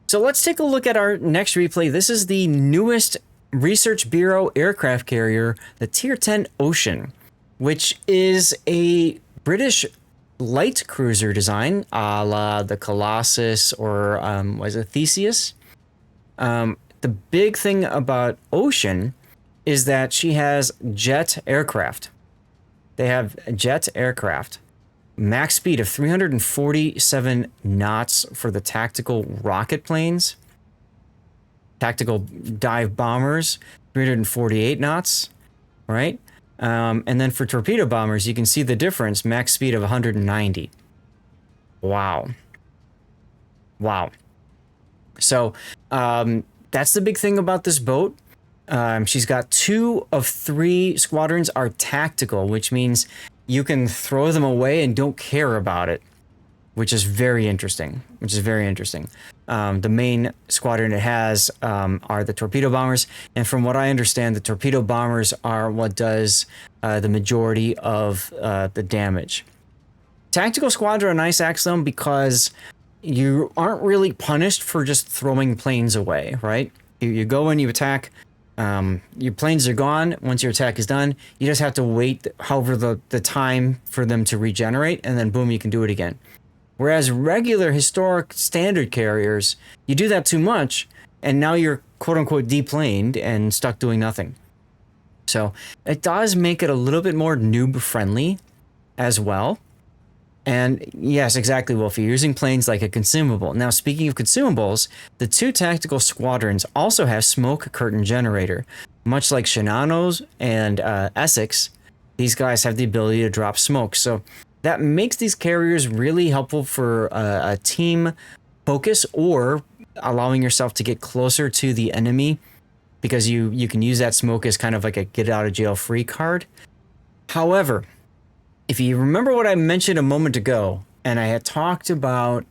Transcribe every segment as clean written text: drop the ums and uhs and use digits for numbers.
So let's take a look at our next replay. This is the newest Research Bureau aircraft carrier, the Tier 10 Ocean, which is a British light cruiser design, a la the Colossus or was it Theseus? The big thing about Ocean is that she has jet aircraft. They have jet aircraft. Max speed of 347 knots for the tactical rocket planes. Tactical dive bombers, 348 knots, right? And then for torpedo bombers, you can see the difference, max speed of 190. Wow. Wow. So that's the big thing about this boat. She's got 2 of 3 squadrons are tactical, which means you can throw them away and don't care about it, which is very interesting. The main squadron it has are the torpedo bombers, and from what I understand, the torpedo bombers are what does the majority of the damage. Tactical squads are a nice axiom because you aren't really punished for just throwing planes away, right? You go in, you attack. Your planes are gone. Once your attack is done, you just have to wait however the time for them to regenerate, and then boom, you can do it again. Whereas regular historic standard carriers, you do that too much, and now you're quote-unquote deplaned and stuck doing nothing. So it does make it a little bit more noob-friendly as well. And yes, exactly, Wolf, you're using planes like a consumable. Now, speaking of consumables, the 2 tactical squadrons also have smoke curtain generator. Much like Shinano's and Essex, these guys have the ability to drop smoke. So that makes these carriers really helpful for a team focus or allowing yourself to get closer to the enemy, because you can use that smoke as kind of like a get out of jail free card. However, if you remember what I mentioned a moment ago, and I had talked about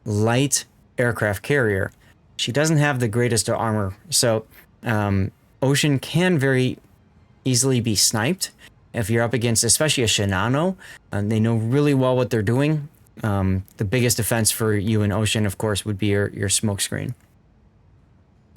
light aircraft carrier, she doesn't have the greatest armor. So Ocean can very easily be sniped. If you're up against, especially a Shinano, they know really well what they're doing. The biggest defense for you in Ocean, of course, would be your smoke screen.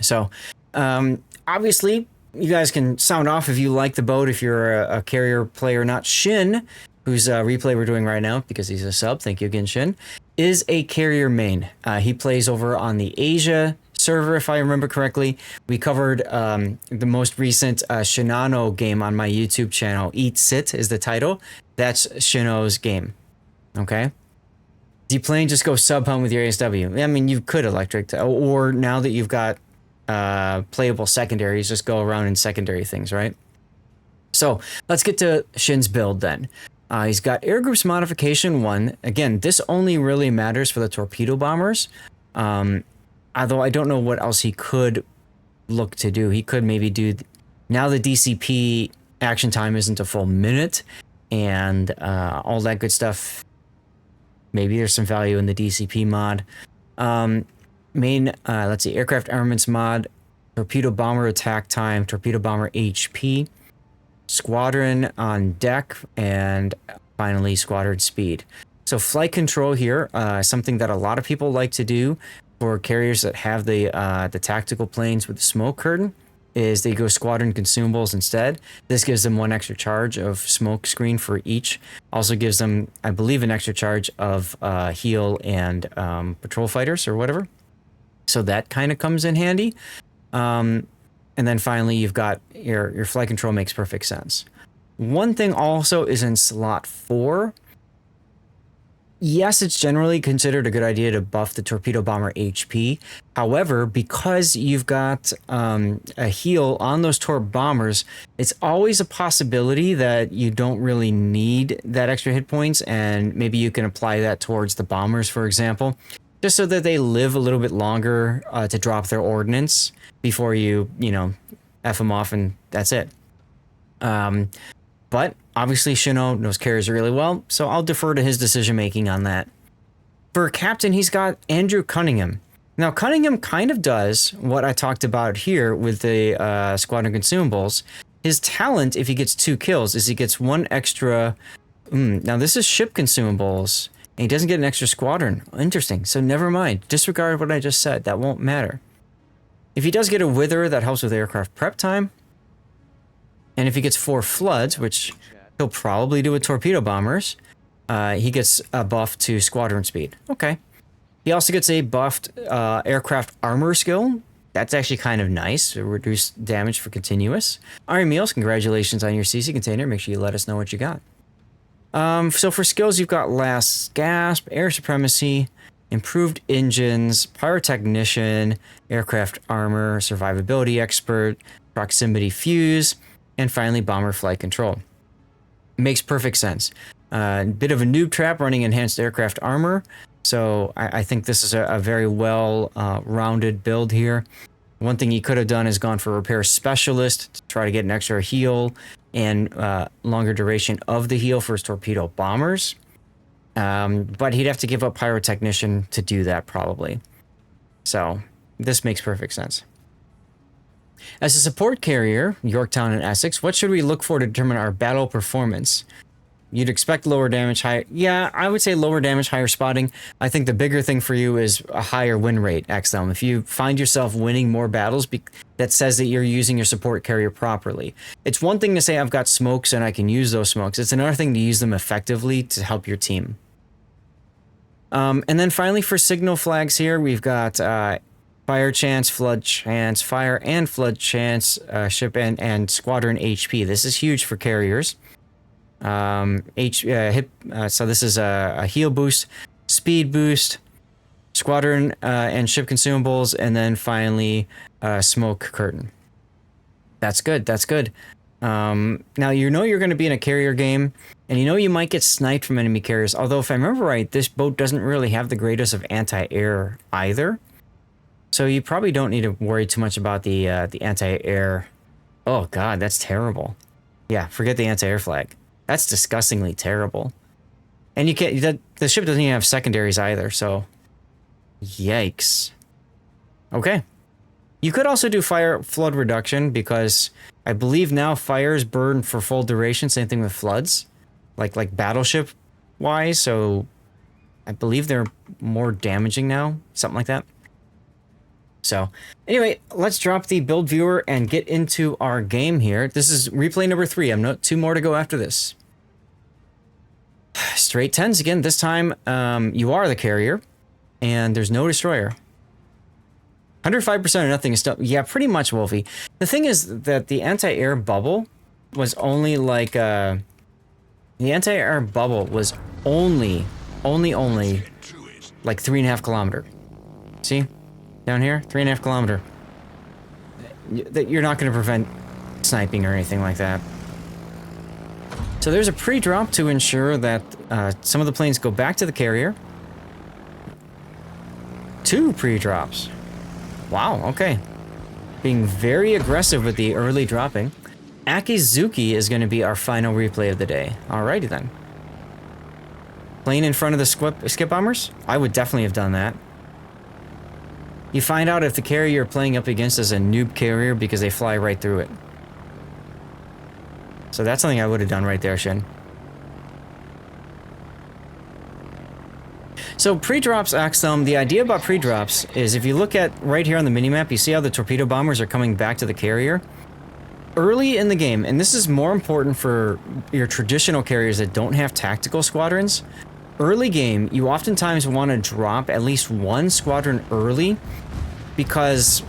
So, obviously, you guys can sound off if you like the boat, if you're a carrier player. Not Shin, whose replay we're doing right now, because he's a sub, thank you again, Shin, is a carrier main. He plays over on the Asia server, if I remember correctly. We covered the most recent Shinano game on my YouTube channel. Eat Sit is the title. That's Shino's game. Okay? Deplane, just go sub hunt with your ASW. I mean, you could electric, or now that you've got playable secondaries, just go around in secondary things, right? So let's get to Shin's build then. He's got Air Groups Modification 1. Again, this only really matters for the torpedo bombers. Although I don't know what else he could look to do. He could maybe do... Now the DCP action time isn't a full minute, and all that good stuff. Maybe there's some value in the DCP mod. Let's see, Aircraft Armaments mod, Torpedo Bomber attack time, Torpedo Bomber HP, Squadron on deck, and finally Squadron speed. So flight control here, something that a lot of people like to do for carriers that have the tactical planes with the smoke curtain, is they go squadron consumables instead. This gives them 1 extra charge of smoke screen for each. Also gives them, I believe, an extra charge of heal and patrol fighters or whatever. So that kind of comes in handy. And then finally, you've got your flight control. Makes perfect sense. One thing also is in slot 4. Yes, it's generally considered a good idea to buff the torpedo bomber HP. However, because you've got a heal on those torp bombers, it's always a possibility that you don't really need that extra hit points, and maybe you can apply that towards the bombers, for example, just so that they live a little bit longer to drop their ordnance before you F them off and that's it. But obviously Shino knows carriers really well, so I'll defer to his decision-making on that. For captain, he's got Andrew Cunningham. Now, Cunningham kind of does what I talked about here with the Squadron Consumables. His talent, if he gets 2 kills, is he gets 1 extra... now, this is ship consumables, And he doesn't get an extra squadron. Interesting. So never mind. Disregard what I just said. That won't matter. If he does get a wither, that helps with aircraft prep time. And if he gets 4 floods, which he'll probably do with torpedo bombers, he gets a buff to squadron speed. Okay. He also gets a buffed aircraft armor skill. That's actually kind of nice. Reduce damage for continuous. Iron Meals, congratulations on your CC container. Make sure you let us know what you got. So for skills, you've got Last Gasp, Air Supremacy, Improved Engines, Pyrotechnician, Aircraft Armor, Survivability Expert, Proximity Fuse, and finally Bomber Flight Control. Makes perfect sense. Bit of a noob trap running Enhanced Aircraft Armor. So I think this is a very well rounded build here. One thing he could have done is gone for Repair Specialist to try to get an extra heal and longer duration of the heal for his torpedo bombers. But he'd have to give up Pyrotechnician to do that probably. So this makes perfect sense. As a support carrier, Yorktown and Essex, what should we look for to determine our battle performance? You'd expect lower damage, higher... Yeah, I would say lower damage, higher spotting. I think the bigger thing for you is a higher win rate, XLM. If you find yourself winning more battles, that says that you're using your support carrier properly. It's one thing to say I've got smokes and I can use those smokes. It's another thing to use them effectively to help your team. And then finally for signal flags here, we've got fire chance, flood chance, fire and flood chance, ship and squadron HP. This is huge for carriers. So this is a heal boost, speed boost, squadron and ship consumables, and then finally smoke curtain. That's good. That's good. Now you know you're going to be in a carrier game, and you know you might get sniped from enemy carriers. Although if I remember right, this boat doesn't really have the greatest of anti-air either, so you probably don't need to worry too much about the anti-air. Oh God, that's terrible. Yeah, forget the anti-air flag. That's disgustingly terrible. And you can't, the ship doesn't even have secondaries either, so yikes. Okay. You could also do fire flood reduction because I believe now fires burn for full duration, same thing with floods, like battleship wise, so I believe they're more damaging now, something like that. So anyway, let's drop the build viewer and get into our game here. This is replay number 3. I'm not 2 more to go after this. Straight 10s again. This time you are the carrier and there's no destroyer. 105% of nothing is still, yeah, pretty much, Wolfie. The thing is that the anti-air bubble was only like the anti-air bubble was only like 3.5 kilometer. See? Down here, 3.5 kilometer. You're not going to prevent sniping or anything like that. So there's a pre-drop to ensure that some of the planes go back to the carrier. 2 pre-drops. Wow, okay. Being very aggressive with the early dropping. Akizuki is going to be our final replay of the day. Alrighty then. Plane in front of the skip bombers? I would definitely have done that. You find out if the carrier you're playing up against is a noob carrier because they fly right through it. So that's something I would have done right there, Shin. So pre-drops, Axel, the idea about pre-drops is if you look at right here on the minimap, you see how the torpedo bombers are coming back to the carrier. Early in the game, and this is more important for your traditional carriers that don't have tactical squadrons, early game, you oftentimes want to drop at least 1 squadron early because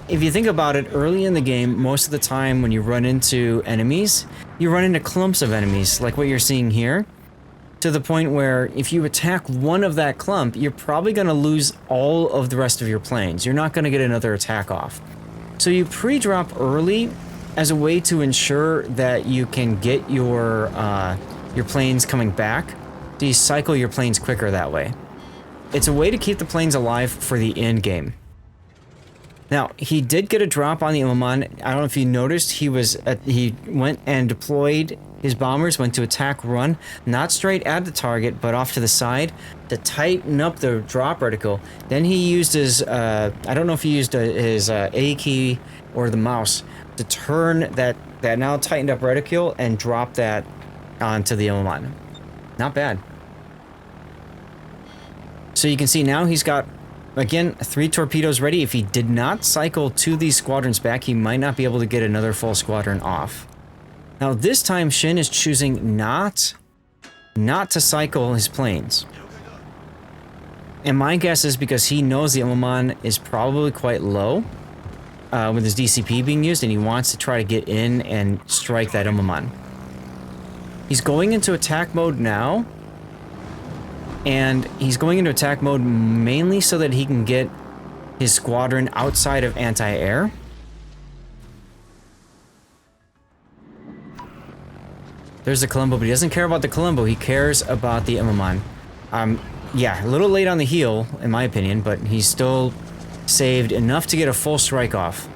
if you think about it, early in the game, most of the time when you run into enemies, you run into clumps of enemies, like what you're seeing here, to the point where if you attack one of that clump, you're probably going to lose all of the rest of your planes. You're not going to get another attack off. So you pre-drop early as a way to ensure that you can get your planes coming back. So you cycle your planes quicker that way. It's a way to keep the planes alive for the end game. Now, he did get a drop on the Ilmaman. I don't know if you noticed, he went and deployed his bombers, went to attack run, not straight at the target, but off to the side to tighten up the drop reticle. Then he used his, I don't know if he used his A key or the mouse to turn that now tightened up reticule and drop that onto the Ilmaman. Not bad. So you can see now he's got, again, 3 torpedoes ready. If he did not cycle 2 of these squadrons back, he might not be able to get another full squadron off. Now this time Shin is choosing not to cycle his planes. And my guess is because he knows the Ilmaman is probably quite low with his DCP being used, and he wants to try to get in and strike that Ilmaman. He's going into attack mode now. And he's going into attack mode mainly so that he can get his squadron outside of anti-air. There's the Colombo, but he doesn't care about the Colombo. He cares about the Ilmaman. Yeah, a little late on the heel, in my opinion, but he's still saved enough to get a full strike off.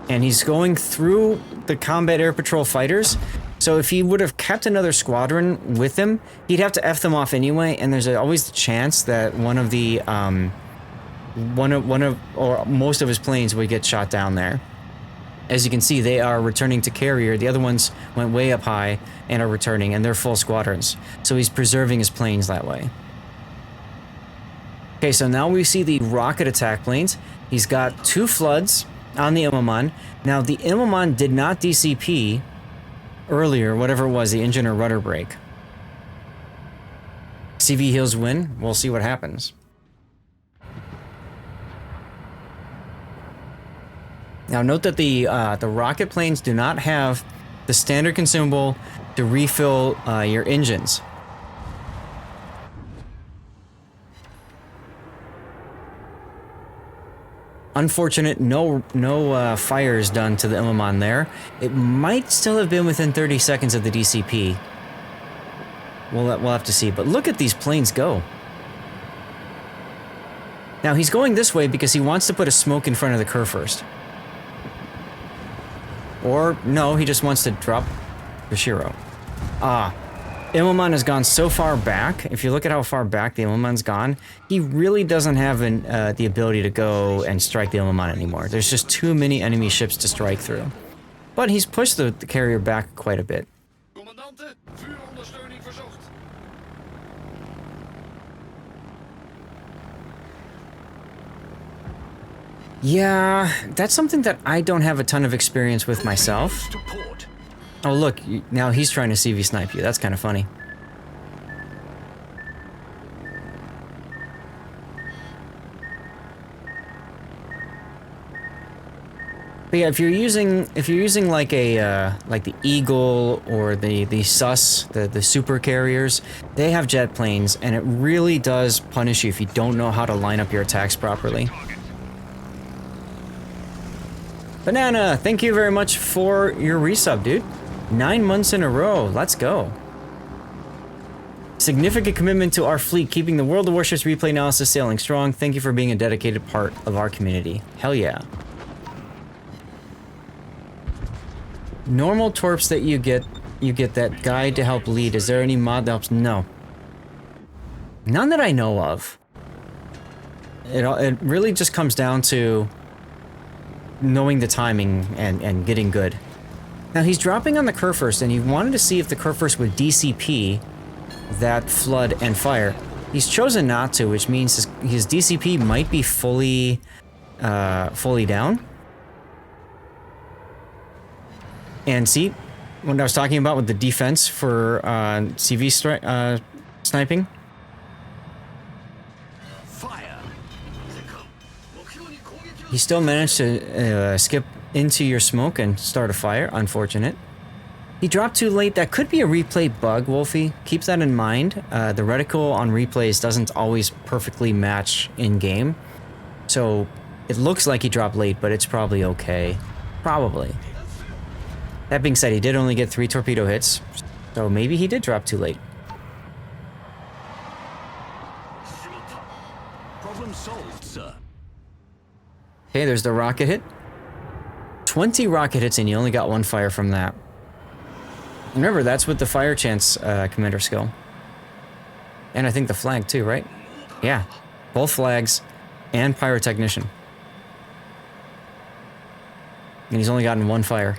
And he's going through the combat air patrol fighters. So if he would have kept another squadron with him, he'd have to F them off anyway, and there's always the chance that one of the, or most of his planes would get shot down there. As you can see, they are returning to carrier. The other ones went way up high and are returning, and they're full squadrons. So he's preserving his planes that way. Okay, so now we see the rocket attack planes. He's got 2 floods on the Ilmaman. Now, the Ilmaman did not DCP earlier, whatever it was, the engine or rudder brake. CV heals win. We'll see what happens. Now note that the rocket planes do not have the standard consumable to refill your engines. Unfortunate, no fires done to the Ilmaman there. It might still have been within 30 seconds of the DCP. We'll have to see, but look at these planes go. Now he's going this way because he wants to put a smoke in front of the Kerr first. Or, no, he just wants to drop Bashiro. Ilmaman has gone so far back. If you look at how far back the Ilmaman's gone, he really doesn't have the ability to go and strike the Ilmaman anymore. There's just too many enemy ships to strike through. But he's pushed the carrier back quite a bit. Yeah, that's something that I don't have a ton of experience with myself. Oh look, now he's trying to CV snipe you. That's kind of funny. But yeah, if you're using like like the Eagle or the Sus, the super carriers, they have jet planes, and it really does punish you if you don't know how to line up your attacks properly. Banana, thank you very much for your resub, dude. 9 months in a row. Let's go. Significant commitment to our fleet, keeping the World of Warships replay analysis sailing strong. Thank you for being a dedicated part of our community. Hell yeah. Normal torps that you get that guide to help lead. Is there any mod that helps? No. None that I know of. It really just comes down to knowing the timing and getting good. Now he's dropping on the Kerr first, and he wanted to see if the Kerr first would DCP that flood and fire. He's chosen not to, which means his DCP might be fully down. And see, what I was talking about with the defense for CV sniping. He still managed to skip into your smoke and start a fire. Unfortunate. He dropped too late. That could be a replay bug, Wolfie. Keep that in mind. The reticle on replays doesn't always perfectly match in-game. So it looks like he dropped late, but it's probably okay. Probably. That being said, he did only get 3 torpedo hits, so maybe he did drop too late. Problem solved, sir. Okay, there's the rocket hit. 20 rocket hits and you only got 1 fire from that. Remember, that's with the fire chance commander skill. And I think the flag too, right? Yeah, both flags and pyrotechnician. And he's only gotten 1 fire.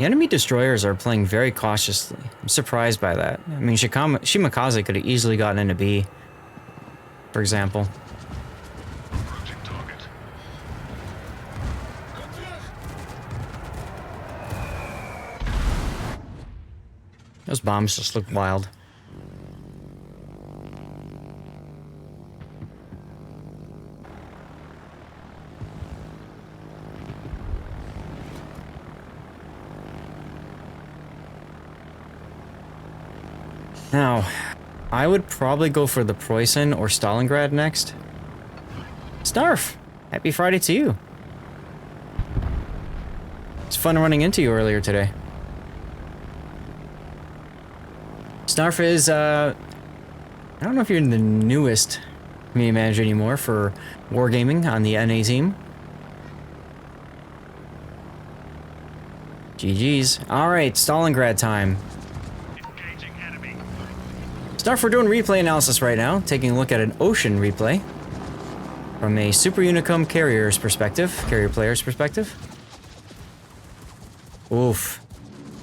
The enemy destroyers are playing very cautiously. I'm surprised by that. I mean, Shimakaze could have easily gotten into B, for example. Those bombs just look wild. Now, I would probably go for the Preußen or Stalingrad next. Snarf! Happy Friday to you. It's fun running into you earlier today. Snarf is, I don't know if you're the newest media manager anymore for Wargaming on the NA team. GG's. Alright, Stalingrad time. Snarf, we're doing replay analysis right now, taking a look at an ocean replay from a Super Unicum carrier's perspective, carrier player's perspective. Oof.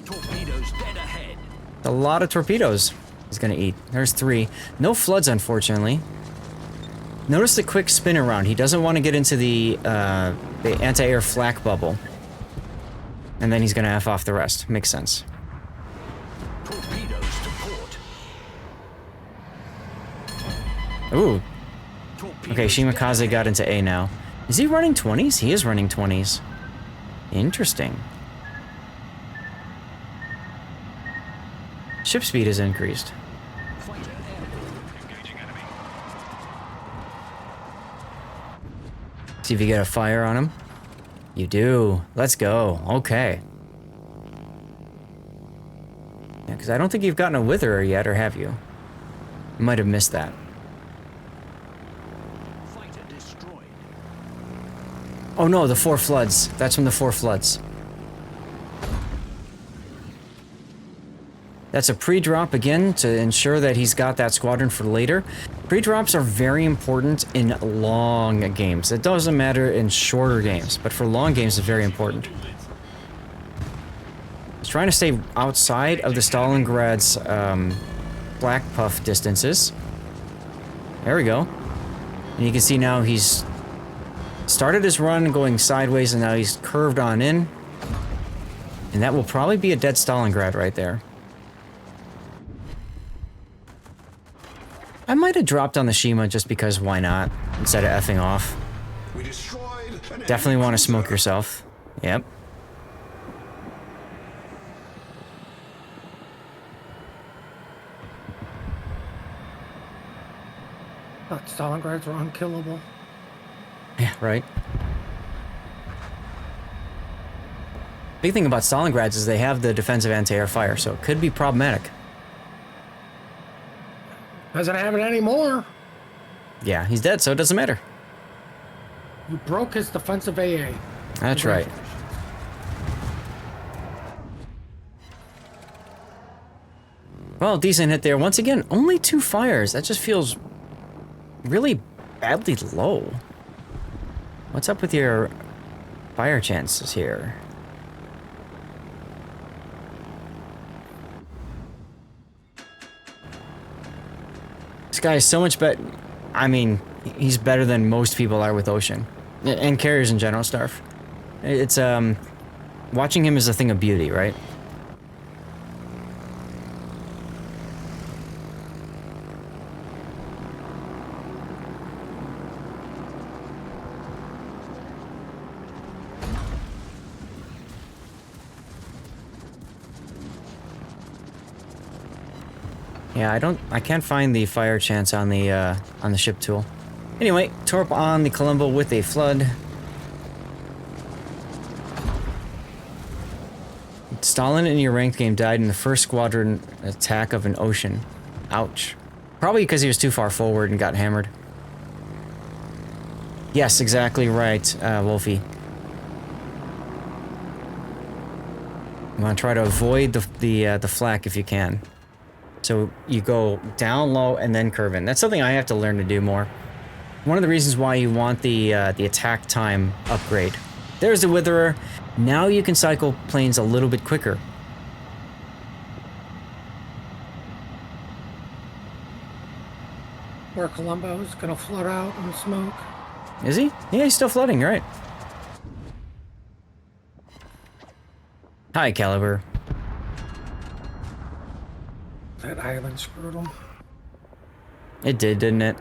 Torpedoes dead ahead. A lot of torpedoes he's gonna eat. There's 3. No floods, unfortunately. Notice the quick spin around. He doesn't want to get into the anti-air flak bubble. And then he's gonna F off the rest. Makes sense. Torpedoes to port. Ooh. Torpedoes Okay, Shimakaze got into A now. Is he running 20s? He is running 20s. Interesting. Ship speed is increased. Fighter enemy. Engaging enemy. See if you get a fire on him. You do. Let's go. Okay. Yeah, because I don't think you've gotten a witherer yet, or have you? You might have missed that. Fighter destroyed. Oh no, the 4 floods. That's from the 4 floods. That's a pre-drop again to ensure that he's got that squadron for later. Pre-drops are very important in long games. It doesn't matter in shorter games, but for long games it's very important. He's trying to stay outside of the Stalingrad's black puff distances. There we go. And you can see now he's started his run going sideways and now he's curved on in. And that will probably be a dead Stalingrad right there. I might have dropped on the Shima just because why not, instead of effing off. We destroyed an Definitely want to smoke yourself. Yep. Thought Stalingrads were unkillable. Yeah, right. Big thing about Stalingrads is they have the defensive anti-air fire, so it could be problematic. Doesn't have it anymore. Yeah, he's dead, so it doesn't matter. You broke his defensive AA. That's right. Well, decent hit there. Once again, only 2 fires. That just feels really badly low. What's up with your fire chances here? This guy is so much better. I mean, he's better than most people are with Ocean. And carriers in general, Starf. It's, watching him is a thing of beauty, right? Yeah, I can't find the fire chance on the ship tool. Anyway, Torp on the Colombo with a flood. Stalin in your ranked game died in the first squadron attack of an Ocean. Ouch. Probably because he was too far forward and got hammered. Yes, exactly right, Wolfie. You want to try to avoid the flak if you can. So you go down low and then curve in. That's something I have to learn to do more. One of the reasons why you want the attack time upgrade There's the Witherer. Now you can cycle planes a little bit quicker. Where Columbo's gonna flood out and smoke. Is he? Yeah, he's still floating, you're right. Hi, Caliber. That island screwed him. It did, didn't it?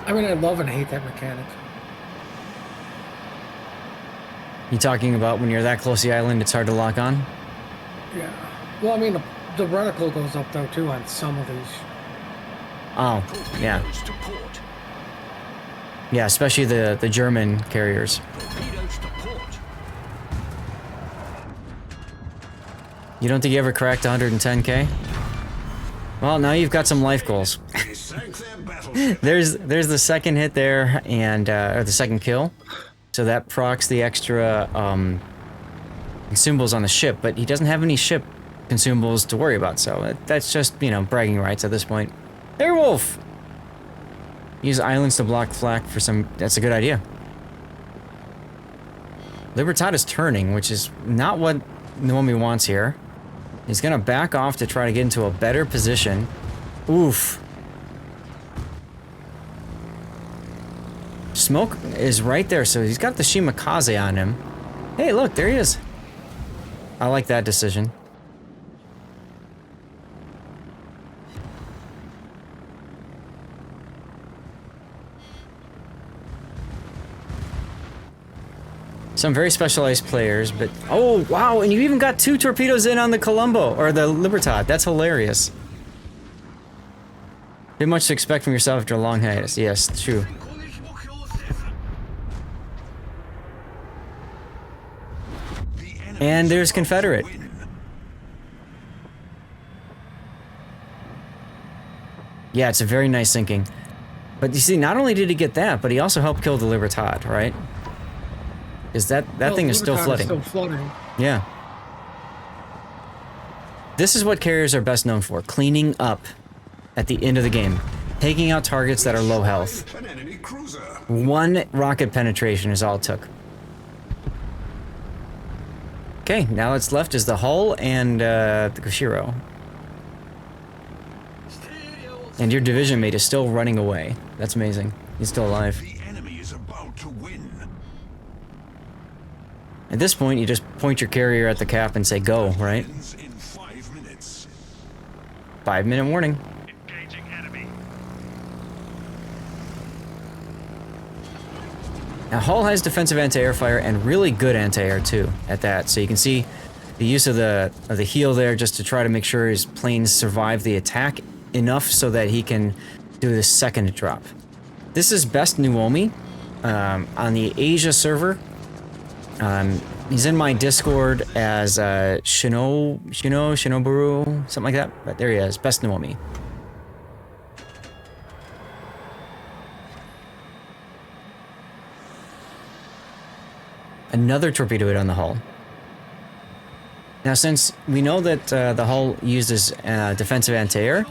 I mean, I love and hate that mechanic. You talking about when you're that close to the island, it's hard to lock on? Yeah. Well, I mean, the reticle goes up though too on some of these. Oh, yeah. Torpedoes to port. Yeah, especially the German carriers. Torpedoes to port. You don't think you ever cracked 110K? Well, now you've got some life goals. They sank their battleship. There's the second hit there, and or the second kill. So that procs the extra consumables on the ship, but he doesn't have any ship consumables to worry about, so that's just, you know, bragging rights at this point. Airwolf! Use islands to block flak for some... That's a good idea. Libertad is turning, which is not what Naomi wants here. He's gonna back off to try to get into a better position. Oof. Smoke is right there, so he's got the Shimakaze on him. Hey, look, there he is. I like that decision. Some very specialized players, but... Oh, wow, and you even got 2 torpedoes in on the Colombo, or the Libertad. That's hilarious. Bit much to expect from yourself after a long hiatus. Yes, true. And there's Confederate. Yeah, it's a very nice sinking. But you see, not only did he get that, but he also helped kill the Libertad, right? Is that thing is still flooding. Still flooding. Yeah. This is what carriers are best known for, cleaning up at the end of the game. Taking out targets that are low health. An enemy cruiser. 1 rocket penetration is all it took. Okay, now what's left is the hull and the Kushiro. And your division mate is still running away. That's amazing. He's still alive. The enemy is about to win. At this point, you just point your carrier at the cap and say go, right? Ends in 5 minutes. 5-minute warning. Engaging enemy. Now, Hull has defensive anti-air fire and really good anti-air too at that. So you can see the use of the heel there just to try to make sure his planes survive the attack enough so that he can do the second drop. This is best Nuomi on the Asia server. He's in my Discord as Shinoburu, something like that. But there he is, best Naomi. Another torpedo hit on the hull. Now, since we know that the hull uses defensive anti-air,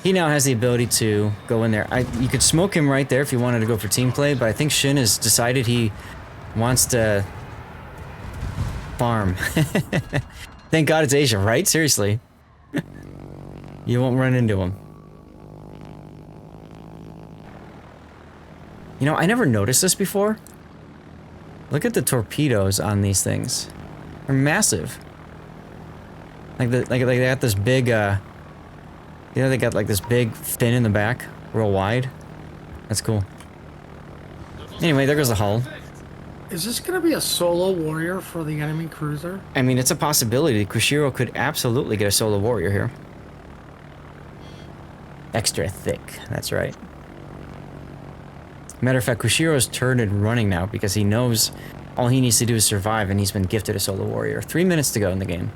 he now has the ability to go in there. You could smoke him right there if you wanted to go for team play, but I think Shin has decided he wants to farm. Thank God it's Asia, right? Seriously. You won't run into him. You know, I never noticed this before. Look at the torpedoes on these things. They're massive. Like they got this big, you know, they got like this big fin in the back, real wide. That's cool. Anyway, there goes the hull. Is this gonna be a solo warrior for the enemy cruiser? I mean, it's a possibility. Kushiro could absolutely get a solo warrior here. Extra thick, that's right. Matter of fact, Kushiro's turned and running now because he knows all he needs to do is survive, and he's been gifted a solo warrior. 3 minutes to go in the game.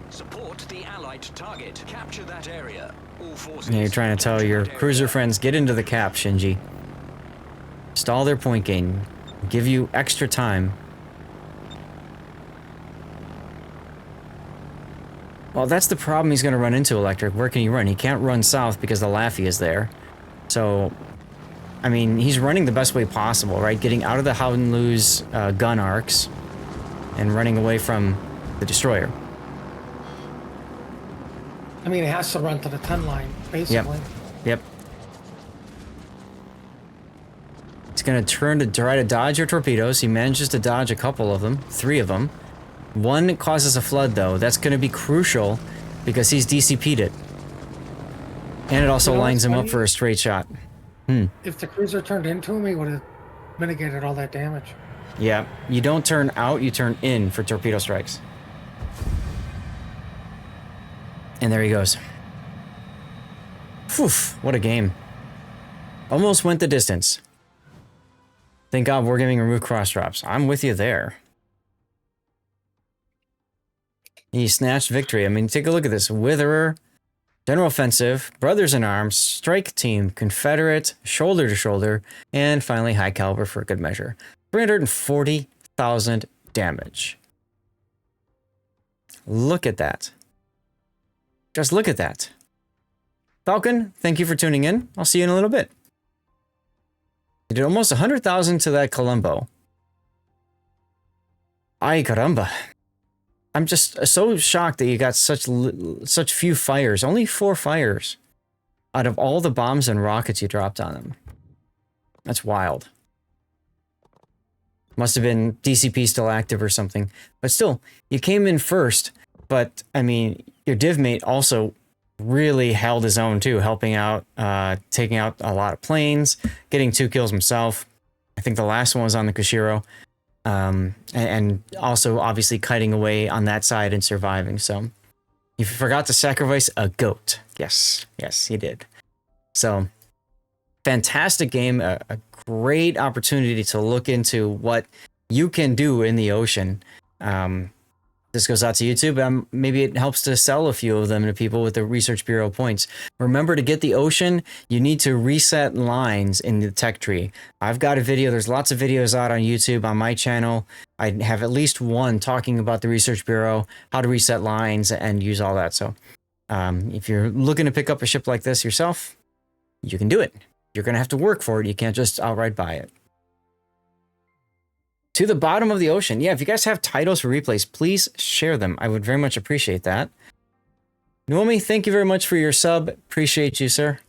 Support the allied target. Capture that area. All forces. Yeah, you're trying to tell your cruiser friends, get into the cap, Shinji. Stall their point gain. Give you extra time. Well, that's the problem he's going to run into, Electric. Where can he run? He can't run south because the Laffy is there. So, I mean, he's running the best way possible, right? Getting out of the Howdenlu's gun arcs and running away from the destroyer. I mean, it has to run to the 10 line, basically. Yep. He's going to turn to try to dodge your torpedoes. He manages to dodge a couple of them, 3 of them. One causes a flood, though. That's going to be crucial because he's DCP'd it. And it also lines him up for a straight shot. If the cruiser turned into him, he would have mitigated all that damage. Yeah, you don't turn out, you turn in for torpedo strikes. And there he goes. Phew, what a game. Almost went the distance. Thank God we're giving remove cross drops. I'm with you there. He snatched victory. I mean, take a look at this. Witherer, General Offensive, Brothers in Arms, Strike Team, Confederate, Shoulder to Shoulder, and finally High Caliber for good measure. 340,000 damage. Look at that. Just look at that. Falcon, thank you for tuning in. I'll see you in a little bit. You did almost 100,000 to that Colombo. Ay caramba. I'm just so shocked that you got such few fires. Only 4 fires out of all the bombs and rockets you dropped on them. That's wild. Must have been DCP still active or something. But still, you came in first. But, I mean, your div mate also really held his own too, helping out, taking out a lot of planes, getting 2 kills himself. I think the last one was on the Kushiro. And also obviously kiting away on that side and surviving. So you forgot to sacrifice a goat. Yes, he did. So fantastic game, a great opportunity to look into what you can do in the ocean. This goes out to YouTube. Maybe it helps to sell a few of them to people with the Research Bureau points. Remember, to get the ocean, you need to reset lines in the tech tree. I've got a video. There's lots of videos out on YouTube on my channel. I have at least one talking about the Research Bureau, how to reset lines and use all that. So if you're looking to pick up a ship like this yourself, you can do it. You're going to have to work for it. You can't just outright buy it. To the bottom of the ocean. Yeah, if you guys have titles for replays, please share them. I would very much appreciate that. Naomi, thank you very much for your sub. Appreciate you, sir.